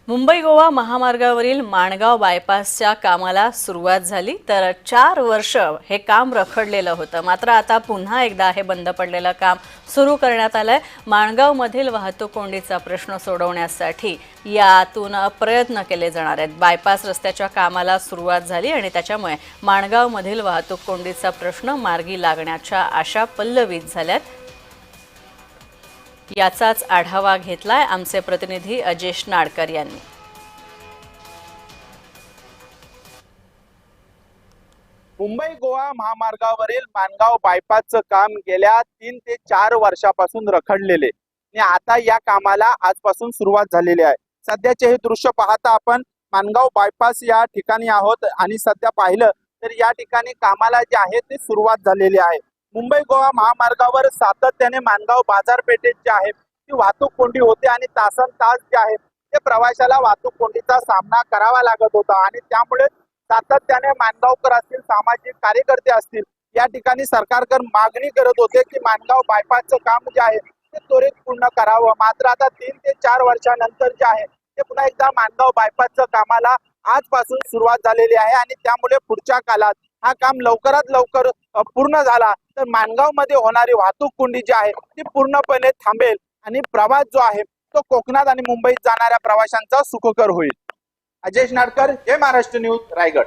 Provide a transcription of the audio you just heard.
मुंबई गोवा महामार्गावरील माणगाव बायपासच्या कामाला सुरुवात झाली तर 4 वर्ष हे काम रखडलेलं होतं। मात्र आता पुन्हा एकदा हे बंद पडलेलं काम सुरू करण्यात आलंय। माणगावमधील वाहतूक कोंडीचा प्रश्न सोडवण्यासाठी यातून प्रयत्न केले जाणार आहेत। बायपास रस्त्याच्या कामाला सुरुवात झाली आणि त्याच्यामुळे माणगावमधील वाहतूक कोंडीचा प्रश्न मार्गी लागण्याच्या आशा पल्लवित झाल्यात। याचाच आढावा घेतलाय आमचे प्रतिनिधी अजेश नाडकर यांनी। मुंबई गोवा महामार्गावरील माणगाव बायपासचं काम गेल्या 3 ते 4 वर्षापासून रखडलेले आणि आता या कामाला आजपासून सुरुवात झालेली आहे। सध्याचे हे दृश्य पाहता आपण माणगाव बायपास या ठिकाणी आहोत आणि सध्या पाहिलं तर या ठिकाणी कामाला जे आहे ते सुरुवात झालेली आहे। मुंबई गोवा महामार्गावर सातत्याने माणगाव बाजारपेठेत जे आहे ती वाहतूक कोंडी होते आणि तासन तास जे आहे ते प्रवाशाला वाहतूक कोंडीचा सामना करावा लागत होता आणि त्यामुळे सातत्याने माणगावकर असतील, सामाजिक कार्यकर्ते असतील, या ठिकाणी सरकारकडे मागणी करत होते की माणगाव बायपासचं काम जे आहे ते त्वरित पूर्ण करावं। मात्र आता 3 ते 4 वर्षानंतर जे आहे ते पुन्हा एकदा माणगाव बायपासचं कामाला आजपासून सुरुवात झालेली आहे आणि त्यामुळे पुढच्या काळात हा काम लवकरात लवकर पूर्ण झाला तर माणगाव मध्ये होणारी वाहतूक कोंडी जी आहे ती पूर्णपणे थांबेल आणि प्रवास जो आहे तो कोकणात आणि मुंबईत जाणाऱ्या प्रवाशांचा सुखकर होईल। अजेश नाडकर, हे महाराष्ट्र न्यूज, रायगड।